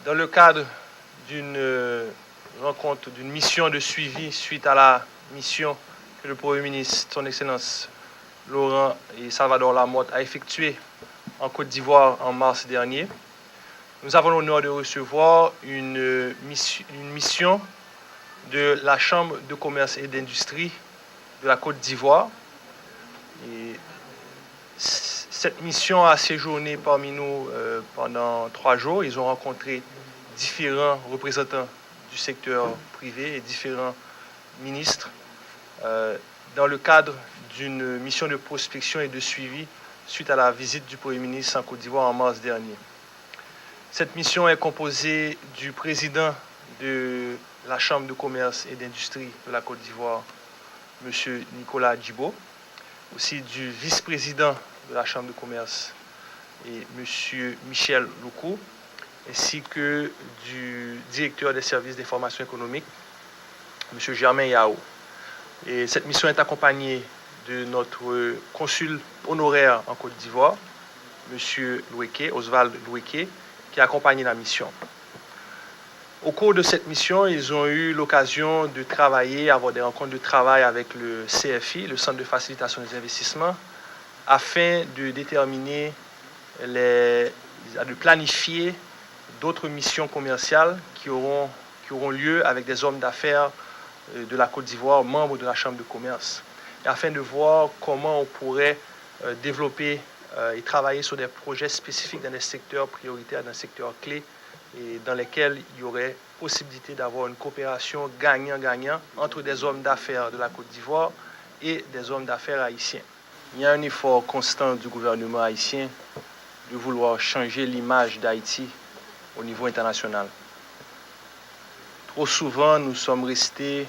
Dans le cadre d'une rencontre, d'une mission de suivi suite à la mission que le Premier ministre, son Excellence Laurent et Salvador Lamotte, a effectuée en Côte d'Ivoire en mars dernier, nous avons l'honneur de recevoir une mission de la Chambre de commerce et d'industrie de la Côte d'Ivoire. Cette mission a séjourné parmi nous pendant 3 jours. Ils ont rencontré différents représentants du secteur privé et différents ministres dans le cadre d'une mission de prospection et de suivi suite à la visite du Premier ministre en Côte d'Ivoire en mars dernier. Cette mission est composée du président de la Chambre de commerce et d'industrie de la Côte d'Ivoire, M. Nicolas Djibo, aussi du vice-président de la Chambre de commerce et M. Michel Loukou, ainsi que du directeur des services d'information économique, M. Germain Yao. Et cette mission est accompagnée de notre consul honoraire en Côte d'Ivoire, M. Loueke, Oswald Loueke, qui a accompagné la mission. Au cours de cette mission, ils ont eu l'occasion de travailler, avoir des rencontres de travail avec le CFI, le Centre de facilitation des investissements, afin de déterminer, de planifier d'autres missions commerciales qui auront lieu avec des hommes d'affaires de la Côte d'Ivoire, membres de la Chambre de commerce, et afin de voir comment on pourrait développer et travailler sur des projets spécifiques dans des secteurs prioritaires, dans des secteurs clés, et dans lesquels il y aurait possibilité d'avoir une coopération gagnant-gagnant entre des hommes d'affaires de la Côte d'Ivoire et des hommes d'affaires haïtiens. Il y a un effort constant du gouvernement haïtien de vouloir changer l'image d'Haïti au niveau international. Trop souvent, nous sommes restés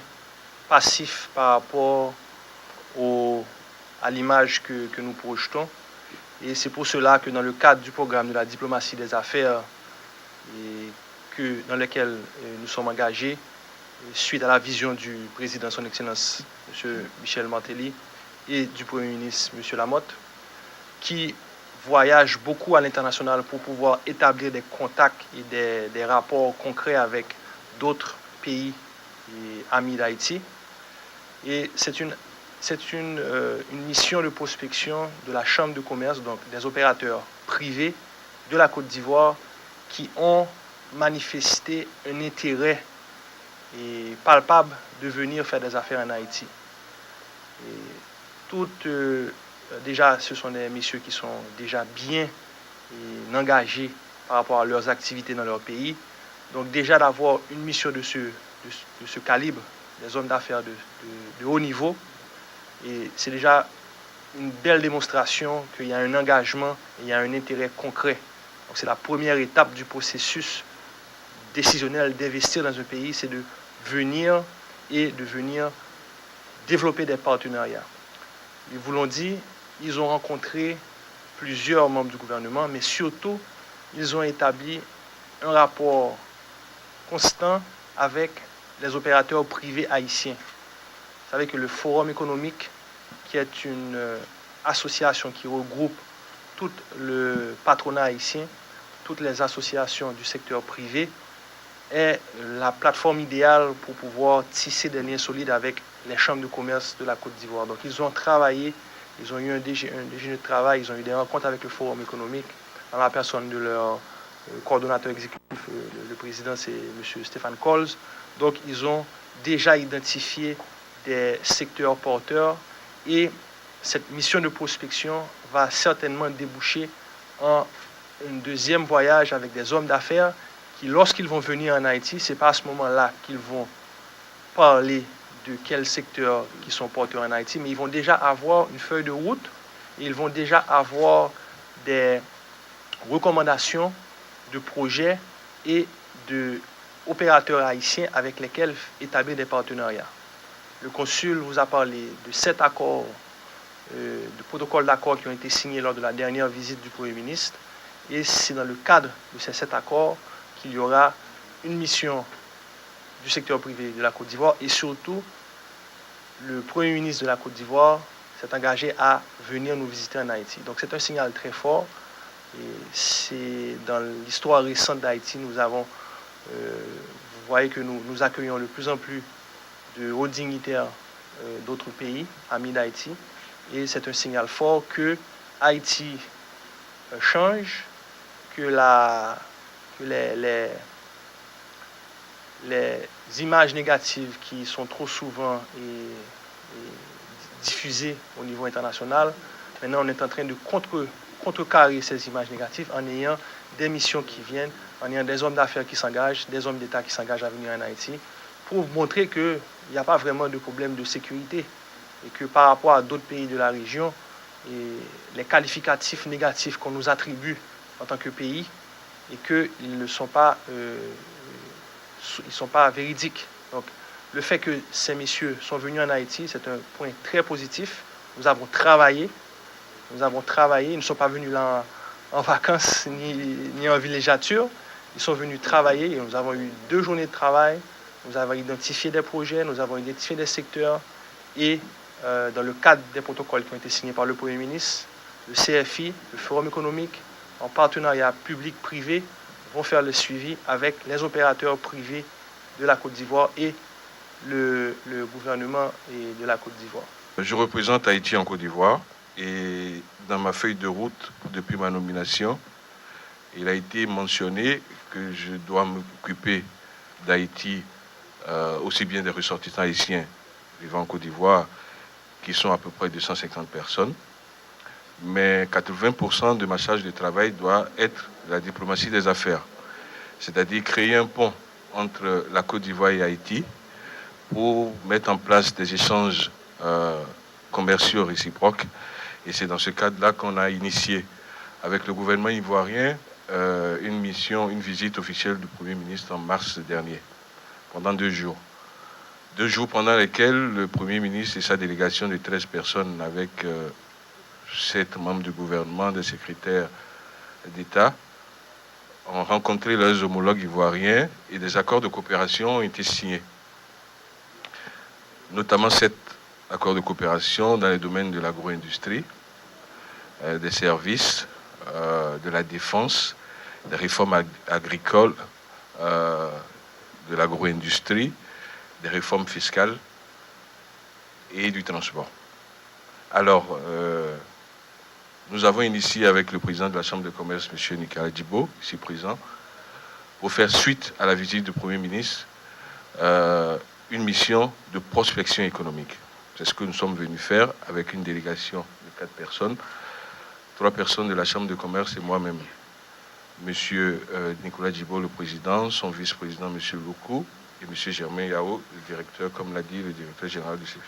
passifs par rapport à l'image que nous projetons. Et c'est pour cela que dans le cadre du programme de la diplomatie des affaires dans lequel nous sommes engagés, suite à la vision du président, son Excellence, M. Michel Martelly, et du Premier ministre, M. Lamotte, qui voyage beaucoup à l'international pour pouvoir établir des contacts et des rapports concrets avec d'autres pays et amis d'Haïti. Et c'est une mission de prospection de la Chambre de commerce, donc des opérateurs privés de la Côte d'Ivoire qui ont manifesté un intérêt palpable de venir faire des affaires en Haïti. Déjà, ce sont des messieurs qui sont déjà bien engagés par rapport à leurs activités dans leur pays. Donc déjà d'avoir une mission de ce calibre, des hommes d'affaires de haut niveau, et c'est déjà une belle démonstration qu'il y a un engagement et il y a un intérêt concret. Donc c'est la première étape du processus décisionnel d'investir dans un pays, c'est de venir développer des partenariats. Ils vous l'ont dit, ils ont rencontré plusieurs membres du gouvernement, mais surtout, ils ont établi un rapport constant avec les opérateurs privés haïtiens. Vous savez que le Forum économique, qui est une association qui regroupe tout le patronat haïtien, toutes les associations du secteur privé, est la plateforme idéale pour pouvoir tisser des liens solides avec les chambres de commerce de la Côte d'Ivoire. Donc ils ont travaillé, ils ont eu un déjeuner de travail, ils ont eu des rencontres avec le Forum économique, dans la personne de leur coordonnateur exécutif, le président, c'est M. Stéphane Coles. Donc ils ont déjà identifié des secteurs porteurs et cette mission de prospection va certainement déboucher en un deuxième voyage avec des hommes d'affaires qui, lorsqu'ils vont venir en Haïti, ce n'est pas à ce moment-là qu'ils vont parler de quels secteurs qui sont porteurs en Haïti, mais ils vont déjà avoir une feuille de route et ils vont déjà avoir des recommandations de projets et d'opérateurs haïtiens avec lesquels établir des partenariats. Le consul vous a parlé de 7 accords, de protocoles d'accords qui ont été signés lors de la dernière visite du Premier ministre. Et c'est dans le cadre de ces 7 accords qu'il y aura une mission du secteur privé de la Côte d'Ivoire et surtout le Premier ministre de la Côte d'Ivoire s'est engagé à venir nous visiter en Haïti. Donc c'est un signal très fort. Et c'est dans l'histoire récente d'Haïti, nous avons Vous voyez que nous accueillons de plus en plus de hauts dignitaires d'autres pays, amis d'Haïti, et c'est un signal fort que Haïti change, que les images négatives qui sont trop souvent diffusées au niveau international, maintenant on est en train de contrecarrer ces images négatives en ayant des missions qui viennent, en ayant des hommes d'affaires qui s'engagent, des hommes d'État qui s'engagent à venir en Haïti, pour montrer qu'il n'y a pas vraiment de problème de sécurité et que par rapport à d'autres pays de la région, les qualificatifs négatifs qu'on nous attribue en tant que pays et qu'ils ne sont pas, véridiques. Donc, le fait que ces messieurs sont venus en Haïti, c'est un point très positif. Nous avons travaillé, ils ne sont pas venus là en vacances ni en villégiature. Ils sont venus travailler et nous avons eu 2 journées de travail. Nous avons identifié des projets, nous avons identifié des secteurs et dans le cadre des protocoles qui ont été signés par le Premier ministre, le CFI, le Forum économique, en partenariat public-privé, vont faire le suivi avec les opérateurs privés de la Côte d'Ivoire et le gouvernement de la Côte d'Ivoire. Je représente Haïti en Côte d'Ivoire et dans ma feuille de route depuis ma nomination, il a été mentionné que je dois m'occuper d'Haïti, aussi bien des ressortissants haïtiens vivant en Côte d'Ivoire, qui sont à peu près 250 personnes. Mais 80% de ma charge de travail doit être la diplomatie des affaires, c'est-à-dire créer un pont entre la Côte d'Ivoire et Haïti pour mettre en place des échanges commerciaux réciproques. Et c'est dans ce cadre-là qu'on a initié avec le gouvernement ivoirien une visite officielle du Premier ministre en mars dernier, pendant 2 jours. 2 jours pendant lesquels le Premier ministre et sa délégation de 13 personnes avec 7 membres du gouvernement, des secrétaires d'État, ont rencontré leurs homologues ivoiriens et des accords de coopération ont été signés. Notamment 7 accords de coopération dans les domaines de l'agro-industrie, des services, de la défense, des réformes agricoles, de l'agro-industrie, des réformes fiscales et du transport. Alors, nous avons initié avec le président de la Chambre de commerce, M. Nicolas Djibo, ici présent, pour faire suite à la visite du Premier ministre, une mission de prospection économique. C'est ce que nous sommes venus faire avec une délégation de 4 personnes, 3 personnes de la Chambre de commerce et moi-même. M. Nicolas Djibo, le président, son vice-président, M. Loukou, et M. Germain Yao, le directeur, comme l'a dit le directeur général du CFI.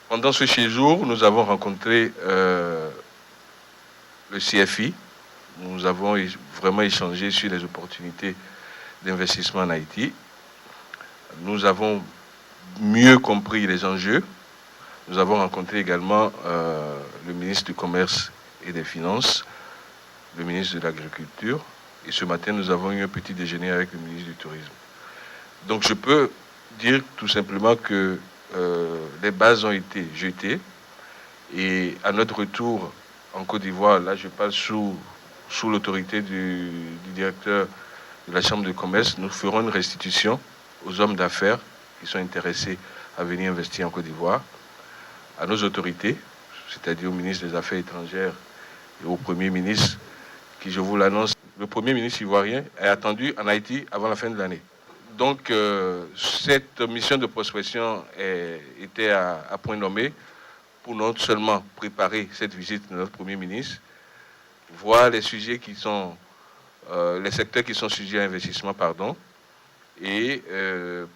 Pendant ce séjour, nous avons rencontré le CFI. Nous avons vraiment échangé sur les opportunités d'investissement en Haïti. Nous avons mieux compris les enjeux. Nous avons rencontré également le ministre du Commerce et des Finances, le ministre de l'Agriculture. Et ce matin, nous avons eu un petit déjeuner avec le ministre du Tourisme. Donc je peux dire tout simplement que les bases ont été jetées et à notre retour en Côte d'Ivoire, là je parle sous l'autorité du directeur de la Chambre de commerce, nous ferons une restitution aux hommes d'affaires qui sont intéressés à venir investir en Côte d'Ivoire, à nos autorités, c'est-à-dire au ministre des Affaires étrangères et au Premier ministre, qui, je vous l'annonce, le Premier ministre ivoirien est attendu en Haïti avant la fin de l'année. Donc, cette mission de prospection était à point nommé pour non seulement préparer cette visite de notre Premier ministre, voir les sujets qui sont, les secteurs qui sont sujets à investissement, et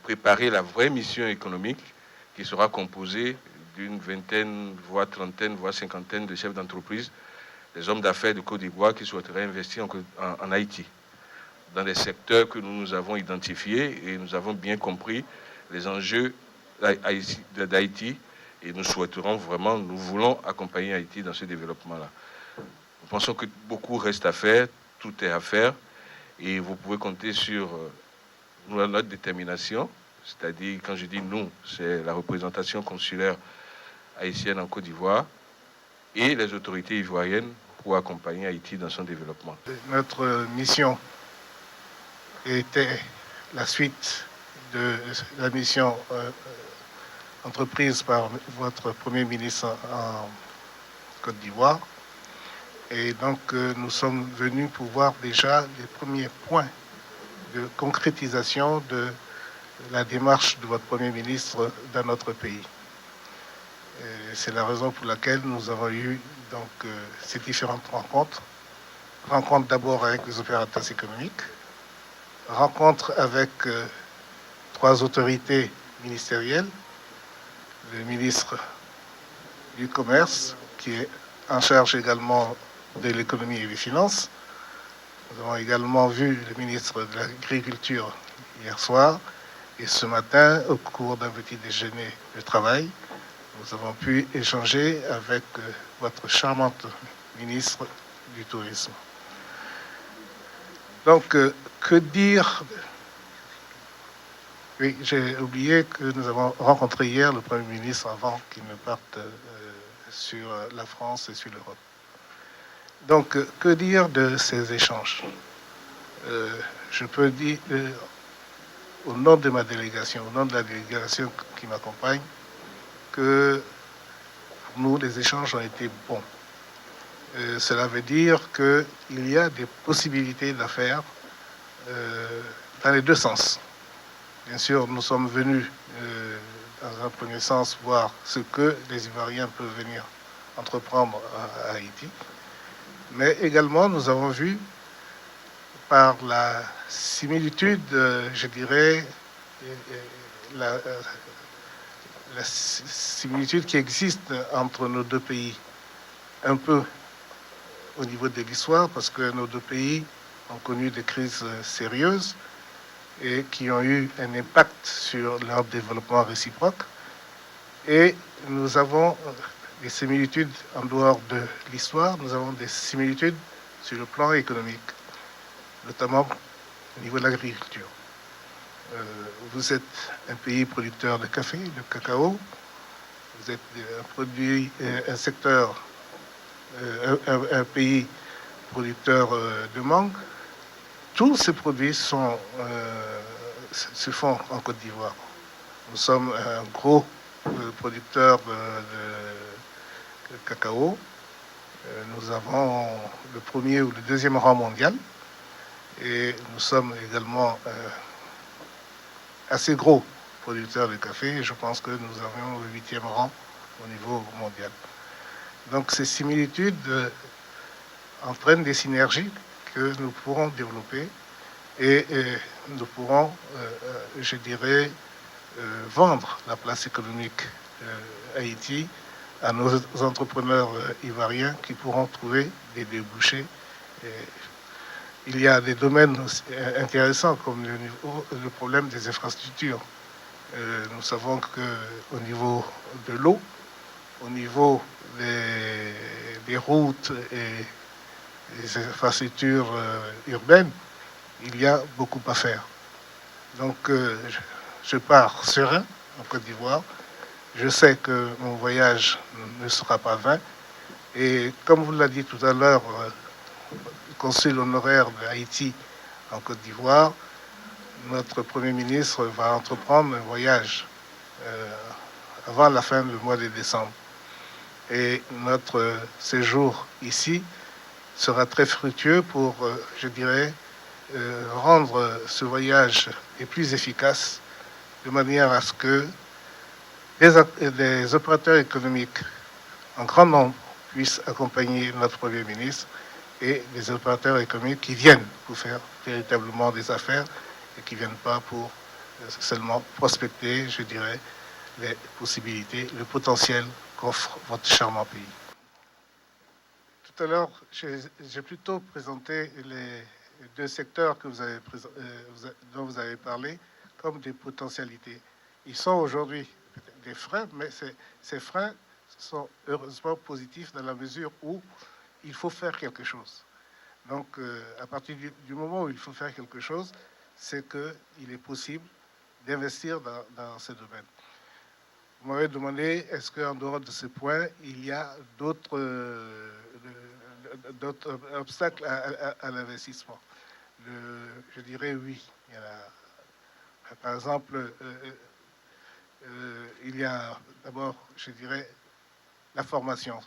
préparer la vraie mission économique qui sera composée d'une vingtaine, voire trentaine, voire cinquantaine de chefs d'entreprise, des hommes d'affaires de Côte d'Ivoire qui souhaiteraient investir en Haïti, dans des secteurs que nous avons identifiés et nous avons bien compris les enjeux d'Haïti et nous souhaiterons vraiment, nous voulons accompagner Haïti dans ce développement-là. Nous pensons que beaucoup reste à faire, tout est à faire et vous pouvez compter sur notre détermination, c'est-à-dire, quand je dis nous, c'est la représentation consulaire haïtienne en Côte d'Ivoire et les autorités ivoiriennes pour accompagner Haïti dans son développement. Notre mission était la suite de la mission entreprise par votre Premier ministre en Côte d'Ivoire. Et donc, nous sommes venus pour voir déjà les premiers points de concrétisation de la démarche de votre Premier ministre dans notre pays. C'est la raison pour laquelle nous avons eu donc, ces différentes rencontres. Rencontre d'abord avec les opérateurs économiques, rencontre avec 3 autorités ministérielles, le ministre du Commerce, qui est en charge également de l'économie et des finances. Nous avons également vu le ministre de l'Agriculture hier soir, et ce matin, au cours d'un petit déjeuner de travail, nous avons pu échanger avec votre charmante ministre du Tourisme. Donc, que dire? Oui, j'ai oublié que nous avons rencontré hier le Premier ministre avant qu'il ne parte sur la France et sur l'Europe. Donc, que dire de ces échanges? Je peux dire, au nom de ma délégation, au nom de la délégation qui m'accompagne, que pour nous, les échanges ont été bons. Cela veut dire qu'il y a des possibilités d'affaires dans les deux sens. Bien sûr, nous sommes venus, dans un premier sens, voir ce que les Ivoiriens peuvent venir entreprendre à Haïti. Mais également, nous avons vu, par la similitude, je dirais, la similitude qui existe entre nos deux pays, un peu au niveau de l'histoire, parce que nos deux pays ont connu des crises sérieuses et qui ont eu un impact sur leur développement réciproque. Et nous avons des similitudes en dehors de l'histoire, nous avons des similitudes sur le plan économique, notamment au niveau de l'agriculture. Vous êtes un pays producteur de café, de cacao, vous êtes un secteur, un pays producteur de mangue. Tous ces produits se font en Côte d'Ivoire. Nous sommes un gros producteur de cacao. Nous avons le premier ou le deuxième rang mondial. Et nous sommes également assez gros producteurs de café. Je pense que nous avons le 8e rang au niveau mondial. Donc ces similitudes entraînent des synergies que nous pourrons développer et nous pourrons, je dirais, vendre la place économique Haïti à nos entrepreneurs ivoiriens qui pourront trouver des débouchés. Il y a des domaines intéressants comme le problème des infrastructures. Nous savons qu'au niveau de l'eau, au niveau des routes et des infrastructures urbaines, il y a beaucoup à faire. Donc, je pars serein en Côte d'Ivoire. Je sais que mon voyage ne sera pas vain. Et comme vous l'avez dit tout à l'heure, le consul honoraire de Haïti en Côte d'Ivoire, notre Premier ministre va entreprendre un voyage avant la fin du mois de décembre. Et notre séjour ici sera très fructueux pour, je dirais, rendre ce voyage les plus efficace, de manière à ce que les opérateurs économiques en grand nombre puissent accompagner notre Premier ministre et les opérateurs économiques qui viennent pour faire véritablement des affaires et qui ne viennent pas pour seulement prospecter, je dirais, les possibilités, le potentiel qu'offre votre charmant pays. Tout à l'heure, j'ai plutôt présenté les 2 secteurs que dont vous avez parlé comme des potentialités. Ils sont aujourd'hui des freins, mais ces freins sont heureusement positifs dans la mesure où il faut faire quelque chose. Donc, à partir du moment où il faut faire quelque chose, c'est qu'il est possible d'investir dans ce domaine. Vous m'avez demandé, est-ce qu'en dehors de ce point, il y a d'autres obstacles à l'investissement? je dirais oui. Par exemple, il y a d'abord, je dirais, la formation.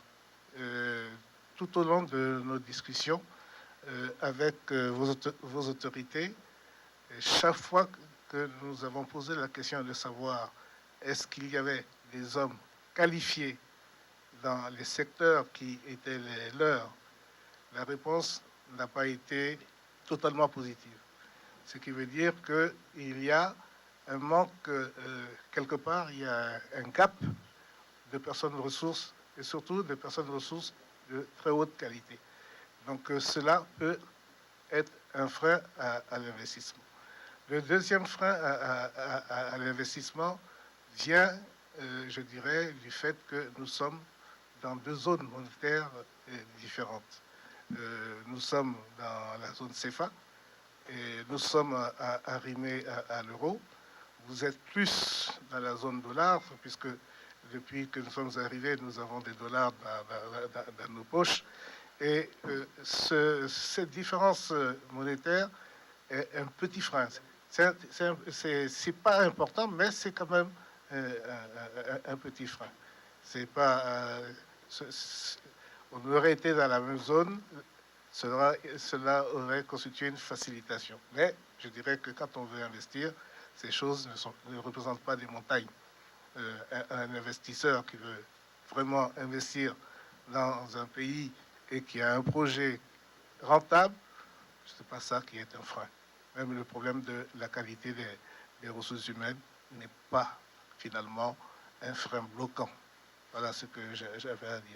Tout au long de nos discussions avec vos autorités, chaque fois que nous avons posé la question de savoir est-ce qu'il y avait des hommes qualifiés dans les secteurs qui étaient les leurs, la réponse n'a pas été totalement positive. Ce qui veut dire qu'il y a un manque, quelque part, il y a un gap de personnes ressources et surtout de personnes ressources de très haute qualité. Donc cela peut être un frein à l'investissement. Le deuxième frein à l'investissement vient, je dirais, du fait que nous sommes dans deux zones monétaires différentes. Nous sommes dans la zone CFA et nous sommes arrimés à l'euro. Vous êtes plus dans la zone dollar, puisque depuis que nous sommes arrivés, nous avons des dollars dans nos poches. Et cette différence monétaire est un petit frein. C'est pas important, mais c'est quand même un petit frein. C'est pas, on aurait été dans la même zone, cela aurait constitué une facilitation. Mais je dirais que quand on veut investir, ces choses ne représentent pas des montagnes. Un investisseur qui veut vraiment investir dans un pays et qui a un projet rentable, ce n'est pas ça qui est un frein. Même le problème de la qualité des ressources humaines n'est pas finalement un frein bloquant. Voilà ce que j'avais à dire.